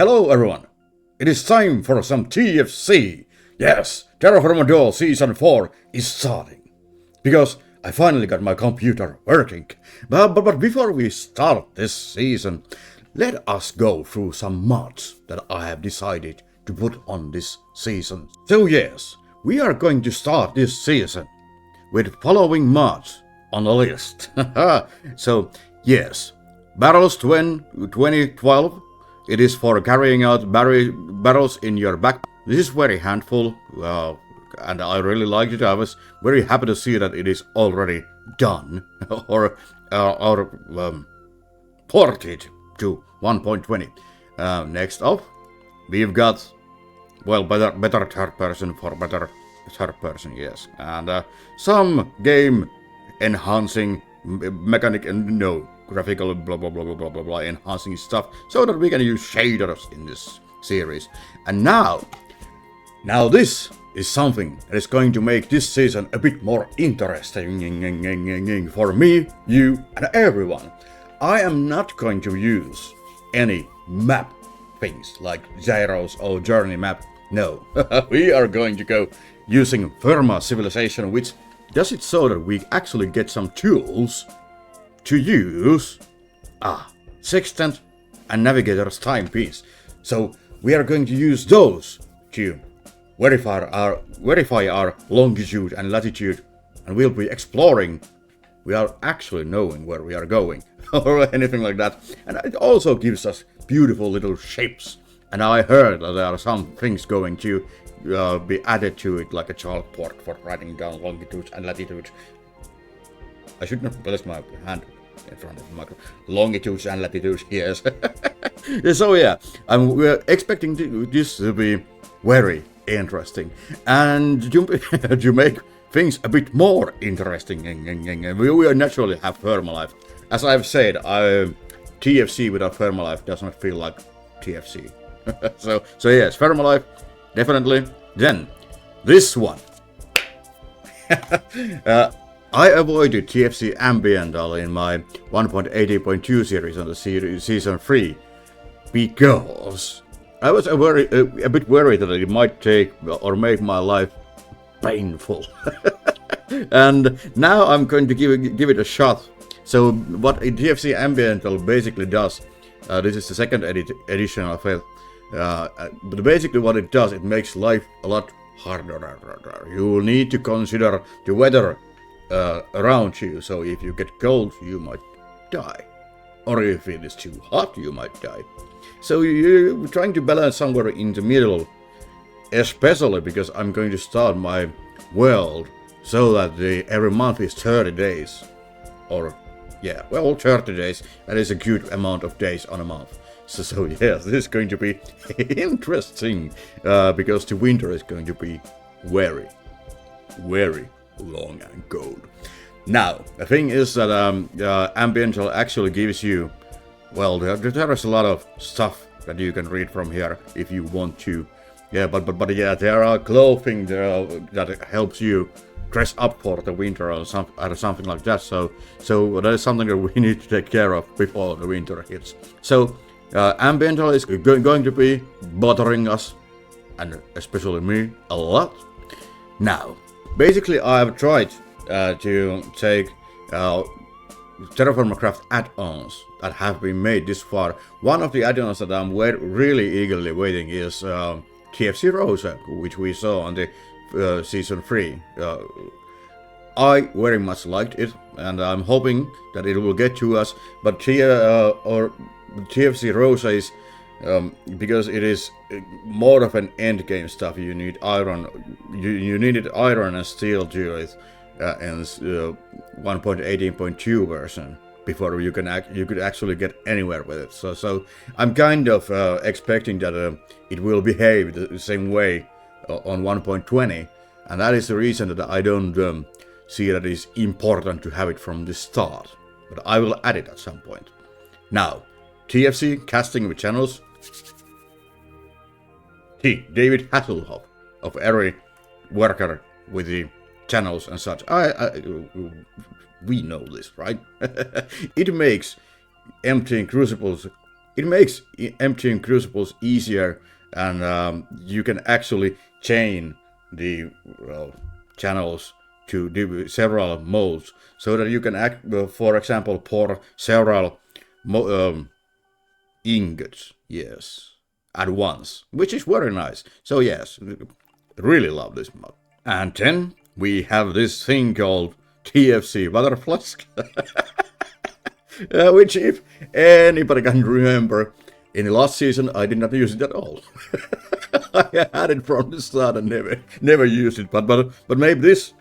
Hello everyone! It is time for some TFC! Yes, Terrafirmadoll Season 4 is starting. Because I finally got my computer working. But before we start this season, let us go through some mods that I have decided to put on this season. So yes, we are going to start this season with following mods on the list. So yes, Barrels 2012. It is for carrying out barrels in your back. This is very handful, and I really liked it. I was very happy to see that it is already done or ported to 1.20. Next up, we've got better third person for better third person, yes, and some game enhancing mechanic and graphical blah enhancing stuff so that we can use shaders in this series. And now this is something that is going to make this season a bit more interesting for me, you, and everyone. I am not going to use any map things like gyros or journey map. No, we are going to go using Firma civilization, which does it so that we actually get some tools to use sextant and navigator's timepiece. So we are going to use those to verify our longitude and latitude, and we'll be exploring without actually knowing where we are going or anything like that. And it also gives us beautiful little shapes. And I heard that there are some things going to be added to it, like a chalkboard for writing down longitudes and latitudes. I should not place my hand in front of the microphone. Longitudes and latitudes, yes. So yeah, we're expecting this to be very interesting. And to make things a bit more interesting, we will naturally have Thermalife. As I've said, TFC without Thermalife does not feel like TFC. So yes, Thermalife, definitely. Then, this one. I avoided TFC Bonedolls in my 1.80.2 series on the season 3 because I was a bit worried that it might take or make my life painful. And now I'm going to give it a shot. So what TFC Bonedolls basically does, this is the second edition of it, but basically what it does, it makes life a lot harder. You will need to consider the weather around you, so if you get cold you might die, or if it is too hot you might die. So you're trying to balance somewhere in the middle, especially because I'm going to start my world so that every month is 30 days, or 30 days. That is a good amount of days on a month. So yes, this is going to be interesting, because the winter is going to be very long and cold. Now, the thing is that Bonedolls actually gives you, there is a lot of stuff that you can read from here if you want to. Yeah, but yeah, there are clothing there that helps you dress up for the winter or something like that. So that is something that we need to take care of before the winter hits. So Bonedolls is going to be bothering us, and especially me, a lot. Now, basically, I've tried to take Terrafirmacraft add-ons that have been made this far. One of the add-ons that I'm really eagerly waiting is TFC Rosa, which we saw on the season 3. I very much liked it, and I'm hoping that it will get to us. But TFC Rosa is because it is more of an end game stuff. You need iron. You needed iron and steel to it in 1.18.2 version before you could actually get anywhere with it. So I'm kind of expecting that it will behave the same way on 1.20, and that is the reason that I don't see that it is important to have it from the start. But I will add it at some point. Now, TFC casting with channels. David Hasselhoff of every worker with the channels and such. We know this, right? It makes emptying crucibles it makes emptying crucibles easier, and you can actually chain the channels to do several modes, so that you can for example, pour several ingots, yes, at once, which is very nice. So yes, really love this mod. And then we have this thing called TFC Water Flask, which, if anybody can remember, in the last season I did not use it at all. I had it from the start and never used it. But maybe this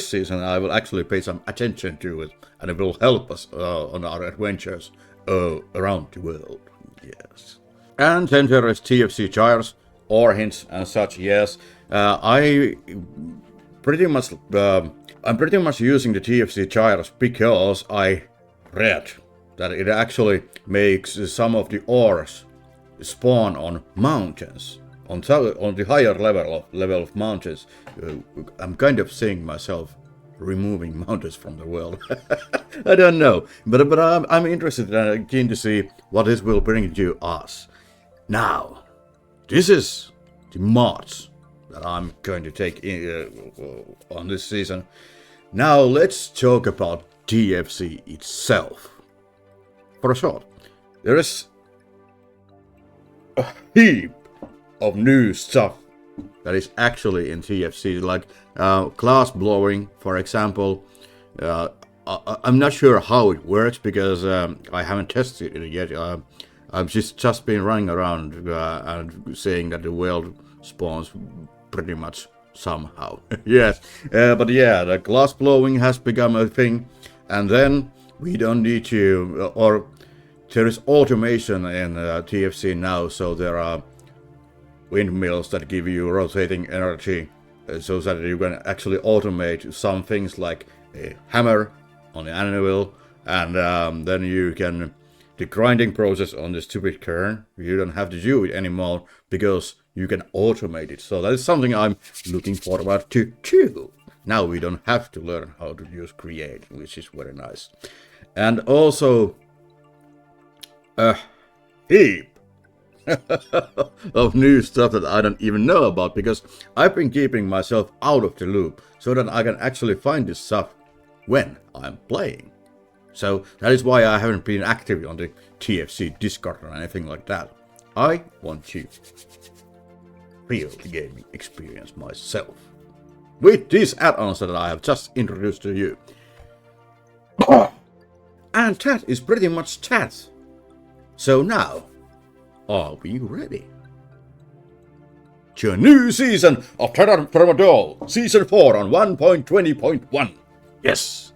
season I will actually pay some attention to it, and it will help us on our adventures around the world. Yes. And then there is TFC gyres, or hints and such. Yes, I'm pretty much using the TFC gyres because I read that it actually makes some of the ores spawn on mountains, on the higher level of mountains. I'm kind of seeing myself removing mountains from the world. I don't know, but I'm interested and keen to see what this will bring to us. Now, this is the mods that I'm going to take on this season. Now let's talk about TFC itself. For a short, there is a heap of new stuff that is actually in TFC, like glass blowing, for example. I'm not sure how it works because I haven't tested it yet. I've just been running around and saying that the world spawns pretty much somehow. Yes, but yeah, the glass blowing has become a thing, and then we don't need to, or there is automation in TFC now, so there are windmills that give you rotating energy, so that you can actually automate some things like a hammer on the anvil, and then you can, the grinding process on the stupid kern, you don't have to do it anymore because you can automate it. So that is something I'm looking forward to too. Now we don't have to learn how to use create, which is very nice. And also a heap of new stuff that I don't even know about, because I've been keeping myself out of the loop so that I can actually find this stuff when I'm playing. So that is why I haven't been active on the TFC Discord or anything like that. I want to feel the gaming experience myself with these add-ons that I have just introduced to you. And that is pretty much that. So now, are we ready? To a new season of Terrafirmadoll, Season 4 on 1.20.1. Yes!